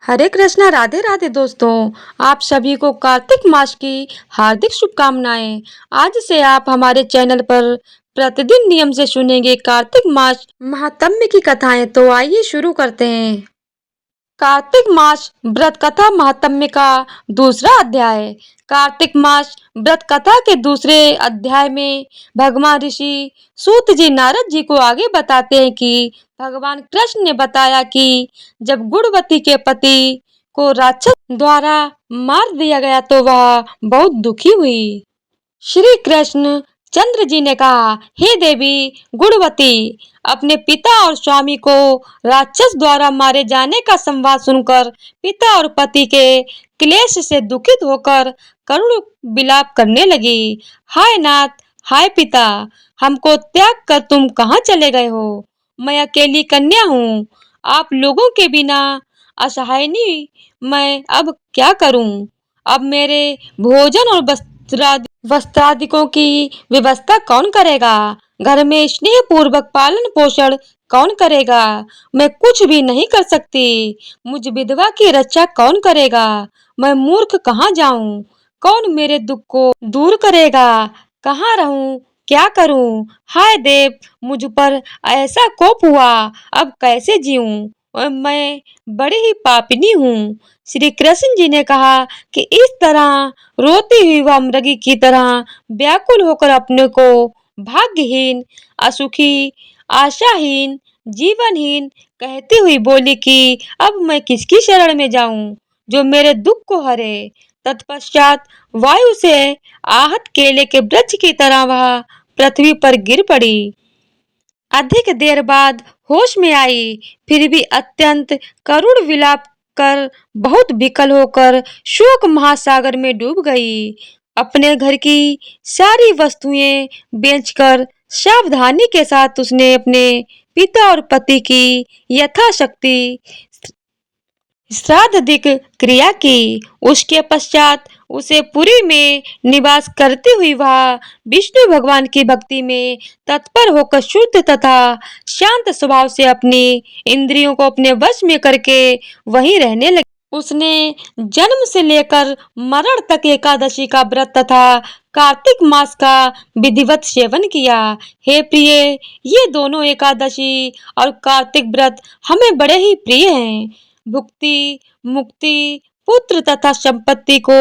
हरे कृष्णा, राधे राधे दोस्तों। आप सभी को कार्तिक मास की हार्दिक शुभकामनाएं। आज से आप हमारे चैनल पर प्रतिदिन नियम से सुनेंगे कार्तिक मास महात्म्य की कथाएं। तो आइए शुरू करते हैं। कार्तिक मास व्रत कथा महात्म्य का दूसरा अध्याय। कार्तिक मास व्रत कथा के दूसरे अध्याय में भगवान ऋषि सूत जी नारद जी को आगे बताते हैं कि भगवान कृष्ण ने बताया कि जब गुणवती के पति को राक्षस द्वारा मार दिया गया तो वह बहुत दुखी हुई। श्री कृष्ण चंद्र जी ने कहा, हे देवी गुणवती, अपने पिता और स्वामी को राक्षस द्वारा मारे जाने का संवाद सुनकर पिता और पति के क्लेश से दुखित होकर करुण विलाप करने लगी। हाय नाथ, हाय पिता, हमको त्याग कर तुम कहाँ चले गए हो? मैं अकेली कन्या हूँ, आप लोगों के बिना असहायनी मैं अब क्या करूँ? अब मेरे भोजन और वस्त्रादिकों की व्यवस्था कौन करेगा? घर में स्नेह पूर्वक पालन पोषण कौन करेगा? मैं कुछ भी नहीं कर सकती। मुझ विधवा की रक्षा कौन करेगा? मैं मूर्ख कहाँ जाऊं? कौन मेरे दुख को दूर करेगा? कहाँ रहूं? क्या करूं? हाय देव, मुझ पर ऐसा कोप हुआ, अब कैसे जीऊं? और मैं बड़ी ही पापिनी हूँ। श्री कृष्ण जी ने कहा कि इस तरह रोती हुई वह मृगी की तरह व्याकुल होकर अपने को भाग्यहीन, असुखी, आशाहीन, जीवनहीन कहती हुई बोली कि अब मैं किसकी शरण में जाऊं जो मेरे दुख को हरे। तत्पश्चात वायु से आहत केले के वृक्ष की तरह वह पृथ्वी पर गिर पड़ी। अधिक देर बाद होश में आई, फिर भी अत्यंत करुण विलाप कर बहुत विकल होकर शोक महासागर में डूब गई। अपने घर की सारी वस्तुएं बेचकर सावधानी के साथ उसने अपने पिता और पति की यथाशक्ति श्राद्धिक क्रिया की। उसके पश्चात उसे पुरी में निवास करती हुई वह विष्णु भगवान की भक्ति में तत्पर होकर शुद्ध तथा शांत स्वभाव से अपनी इंद्रियों को अपने वश में करके वहीं रहने लगी। उसने जन्म से लेकर मरण तक एकादशी का व्रत तथा कार्तिक मास का विधिवत सेवन किया। हे प्रिय, ये दोनों एकादशी और कार्तिक व्रत हमें बड़े ही प्रिय हैं। भुक्ति, मुक्ति, पुत्र तथा संपत्ति को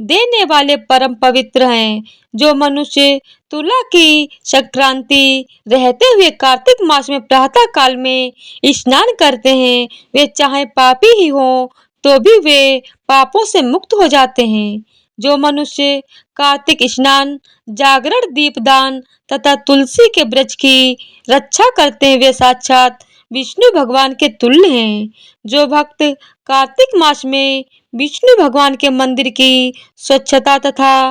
देने वाले परम पवित्र हैं। जो मनुष्य तुला की संक्रांति रहते हुए कार्तिक मास में प्रातः काल में स्नान करते हैं, वे चाहे पापी ही हों तो भी वे पापों से मुक्त हो जाते हैं। जो मनुष्य कार्तिक स्नान, जागरण, दीपदान तथा तुलसी के वृक्ष की रक्षा करते हैं, वे साक्षात विष्णु भगवान के तुल्य हैं। जो भक्त कार्तिक मास में विष्णु भगवान के मंदिर की स्वच्छता तथा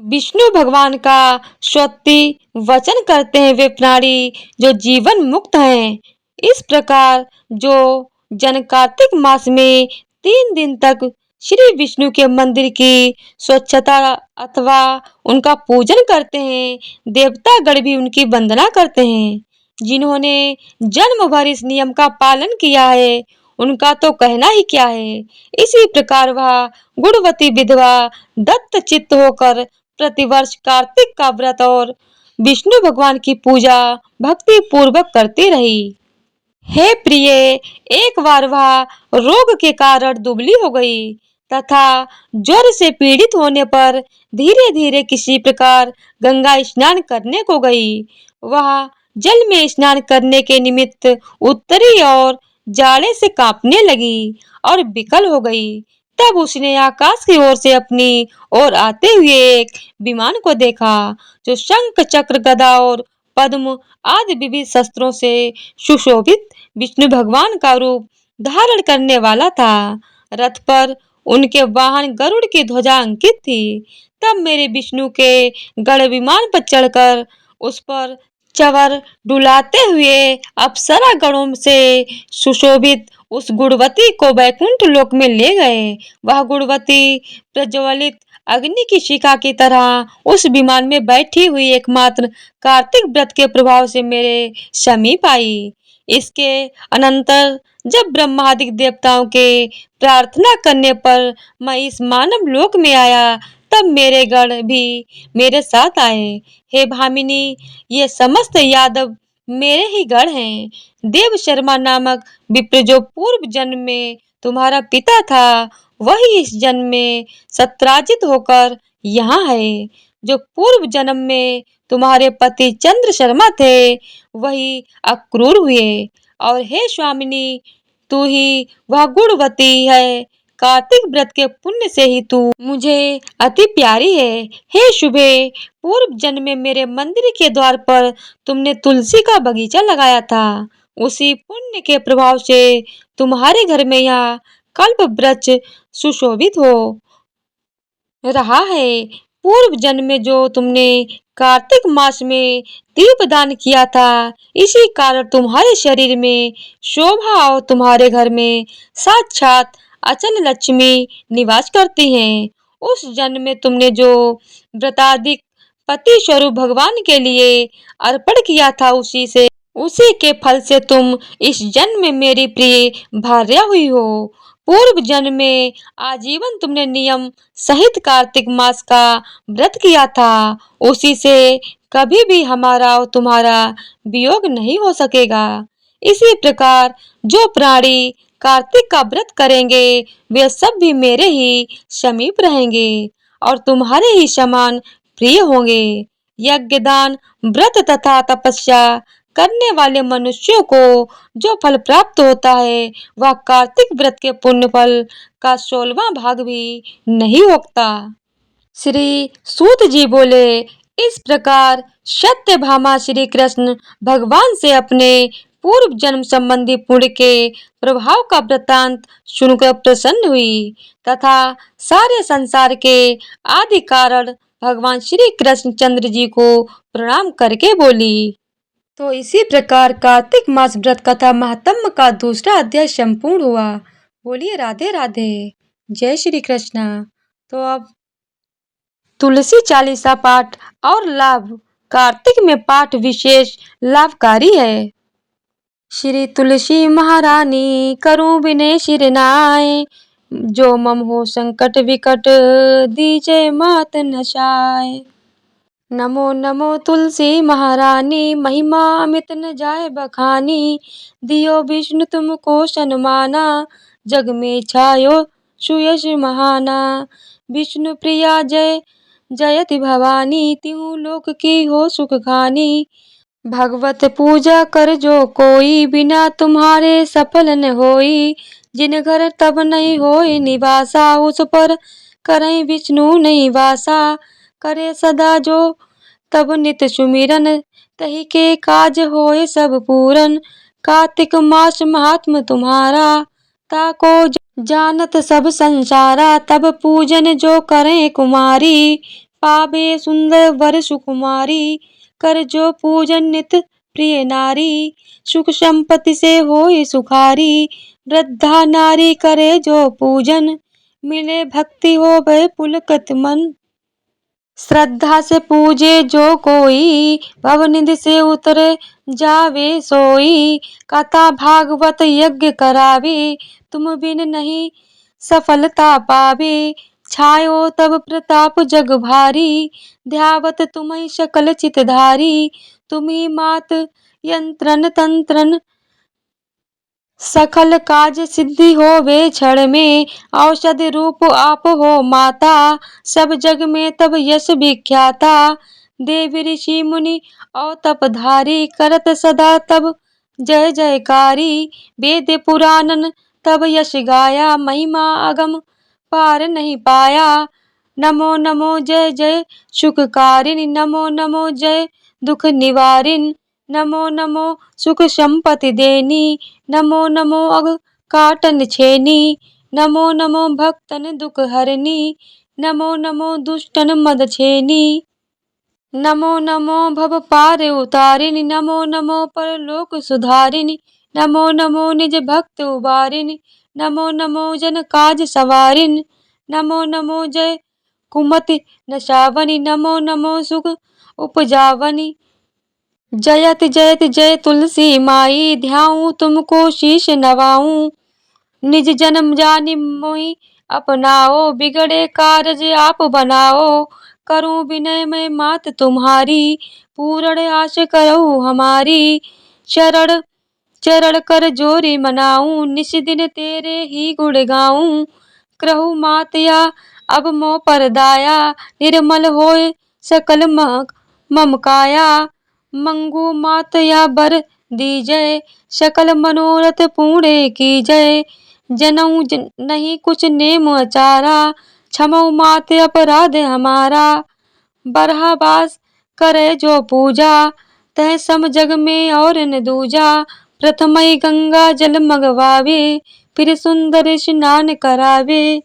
विष्णु भगवान का स्तुति वचन करते हैं, वे प्राणी जो जीवन मुक्त हैं। इस प्रकार जो जन कार्तिक मास में 3 दिन तक श्री विष्णु के मंदिर की स्वच्छता अथवा उनका पूजन करते हैं, देवता गण भी उनकी वंदना करते हैं। जिन्होंने जन्म भर इस नियम का पालन किया है, उनका तो कहना ही क्या है। इसी प्रकार वह गुणवती विधवा दत्त चित्त होकर प्रतिवर्ष कार्तिक का व्रत और विष्णु भगवान की पूजा भक्ति पूर्वक करती रही। हे प्रिय, एक बार वह रोग के कारण दुबली हो गई तथा ज्वर से पीड़ित होने पर धीरे धीरे किसी प्रकार गंगा स्नान करने को गई। वह जल में स्नान करने के निमित्त उत्तरी और जाड़े से कांपने लगी और विकल हो गई। तब उसने आकाश की ओर से अपनी ओर आते हुए एक विमान को देखा जो शंख, चक्र, गदा और पद्म आदि विविध शस्त्रों से सुशोभित विष्णु भगवान का रूप धारण करने वाला था। रथ पर उनके वाहन गरुड़ की ध्वजा अंकित थी। तब मेरे विष्णु के गण विमान पर चढ़कर उस पर चवर डुलाते हुए अप्सरा गणों से सुशोभित उस गुणवती को वैकुंठ लोक में ले गए। वह गुणवती प्रज्वलित अग्नि की शिखा की तरह उस विमान में बैठी हुई एकमात्र कार्तिक व्रत के प्रभाव से मेरे समीप आई। इसके अनंतर जब ब्रह्मादि देवताओं के प्रार्थना करने पर मैं इस मानव लोक में आया, तब मेरे गण भी मेरे साथ आए। हे भामिनी, ये समस्त यादव मेरे ही गण हैं। देव शर्मा नामक विप्र जो पूर्व जन्म में तुम्हारा पिता था, वही इस जन्म में सत्राजित होकर यहाँ है। जो पूर्व जन्म में तुम्हारे पति चंद्र शर्मा थे, वही अक्रूर हुए। और हे स्वामिनी, तू ही वह गुणवती है। कार्तिक व्रत के पुण्य से ही तू मुझे अति प्यारी है। हे शुभे, पूर्व जन्म में मेरे मंदिर के द्वार पर तुमने तुलसी का बगीचा लगाया था। उसी पुण्य के प्रभाव से तुम्हारे घर में यह कल्प वृक्ष सुशोभित हो रहा है। पूर्व जन्म में जो तुमने कार्तिक मास में दीपदान किया था, इसी कारण तुम्हारे शरीर में शोभा और तुम्हारे घर में साक्षात अचल लक्ष्मी निवास करती हैं। उस जन्म में तुमने जो व्रताधिक पति स्वरूप भगवान के लिए अर्पण किया था, उसी के फल से तुम इस जन्म में मेरी प्रिय भार्या हुई हो। पूर्व जन्म में आजीवन तुमने नियम सहित कार्तिक मास का व्रत किया था, उसी से कभी भी हमारा और तुम्हारा वियोग नहीं हो सकेगा। इसी प्रकार जो प्राणी कार्तिक का व्रत करेंगे, वे सब भी मेरे ही समीप रहेंगे और तुम्हारे ही समान प्रिय होंगे। यज्ञ, दान, व्रत तथा तपस्या करने वाले मनुष्यों को जो फल प्राप्त होता है, वह कार्तिक व्रत के पुण्य फल का 16वां भाग भी नहीं होता। श्री सूत जी बोले, इस प्रकार सत्यभामा श्री कृष्ण भगवान से अपने पूर्व जन्म संबंधी पुण्य के प्रभाव का वृत्तांत सुनकर प्रसन्न हुई तथा सारे संसार के आदि कारण भगवान श्री कृष्ण चंद्र जी को प्रणाम करके बोली। तो इसी प्रकार कार्तिक मास व्रत कथा महात्म्य का दूसरा अध्याय संपूर्ण हुआ। बोलिए राधे राधे, जय श्री कृष्णा। तो अब तुलसी चालीसा पाठ और लाभ। कार्तिक में पाठ विशेष लाभकारी है। श्री तुलसी महारानी करूं विनय सिर नाय, जो मम हो संकट विकट दीजे मात नशाय। नमो नमो तुलसी महारानी, महिमा अमित न जाए बखानी। दियो विष्णु तुमको सन्माना, जग में छायो सुयश महाना। विष्णु प्रिया जय जयति भवानी, तिहु लोक की हो सुख खानी। भगवत पूजा कर जो कोई, बिना तुम्हारे सफल न होई। जिन घर तब नहीं होई निवासा, उस पर करई विष्णु नहीं वासा। करे सदा जो तब नित सुमिरन, तही के काज होए सब पूरन। कार्तिक मास महात्म तुम्हारा, ताको जानत सब संसारा। तब पूजन जो करें कुमारी, पावे सुंदर वर सुकुमारी। कर जो पूजन नित प्रिय नारी, सुख संपत्ति से होए सुखारी। वृद्धा नारी करे जो पूजन, मिले भक्ति होवे पुलकत मन। श्रद्धा से पूजे जो कोई, भवनिधि से उतरे जावे सोई। कथा भागवत यज्ञ करावे, तुम बिन नहीं सफलता पावे। छायो तब प्रताप जग भारी, ध्यावत तुम्हि सकल चितधारी। तुम्हि मात यंत्रन तंत्रन, सकल काज सिद्धि होवे क्षण में। औषधि रूप आप हो माता, सब जग में तब यश विख्याता। देवी ऋषि मुनि और तपधारी, करत सदा तब जय जयकारी। वेद पुराणन तब यश गाया, महिमा अगम पार नहीं पाया। नमो नमो जय जय सुखकारिणी, नमो नमो जय दुख निवारिन। नमो नमो सुख संपत्ति देनी, नमो नमो अग काटन छेनी। नमो नमो भक्तन दुख हरनी, नमो नमो दुष्टन मद छेनी। नमो नमो भव पार उतारिणी, नमो नमो परलोक सुधारिणी। नमो नमो निज भक्त उबारिणी, नमो नमो जन काज सवारिणी। नमो नमो जय कुमति नशावनी, नमो नमो सुख उपजावनी। जयति जयति जय तुलसी माई, ध्याऊं तुमको शीश नवाऊं। निज जन्म जानि मोहि अपनाओ, बिगड़े कारज आप बनाओ। करूं विनय मैं मात तुम्हारी, पूर्ण आश करो हमारी। चरण चरण कर जोरी मनाऊं, निश दिन तेरे ही गुण गाऊं। करहु मात या अब मोह पर दाया, निर्मल होए सकल मम काया। मंगू मात या बर दीजय, सकल मनोरथ पूर्ण कीजय। जनऊ नहीं कुछ नेम आचारा, क्षमऊ मात अपराध हमारा। बरहाबास करे जो पूजा, तह सम जग में और न दूजा। प्रथमई गंगा जल मगवावे, फिर सुंदर स्नान करावे।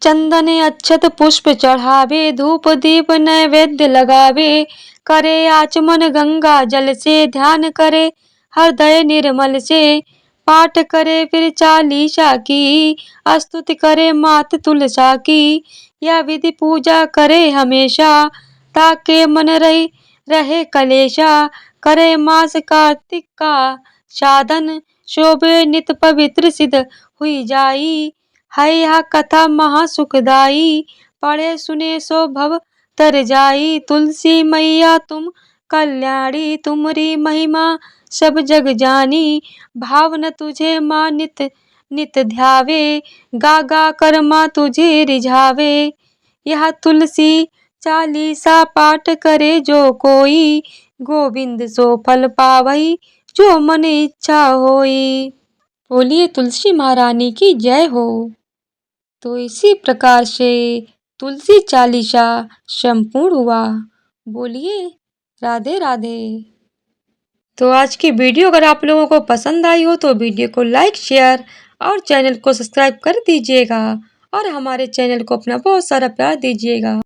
चंदन अक्षत पुष्प चढ़ावे, धूप दीप नैवेद्य लगावे। करे आचमन गंगा जल से, ध्यान करे हृदय निर्मल से। पाठ करे फिर चालीसा की, स्तुति करे मात तुलसा की। यह विधि पूजा करे हमेशा, ताके मन रहे कलेशा। करे मास कार्तिक का साधन, शोभे नित पवित्र सिद्ध हुई जाई। है यह कथा महासुखदाई, पढ़े सुने सो भव तर जाई। तुलसी मैया तुम कल्याणी, तुमरी महिमा सब जग जानी। भावन तुझे माँ नित नित ध्यावे, गा गा कर माँ तुझे रिझावे। यह तुलसी चालीसा पाठ करे जो कोई, गोविंद सो फल पावई जो मन इच्छा होई। बोलिए तुलसी महारानी की जय हो। तो इसी प्रकार से तुलसी चालीसा संपूर्ण हुआ। बोलिए राधे राधे। तो आज की वीडियो अगर आप लोगों को पसंद आई हो तो वीडियो को लाइक शेयर और चैनल को सब्सक्राइब कर दीजिएगा और हमारे चैनल को अपना बहुत सारा प्यार दीजिएगा।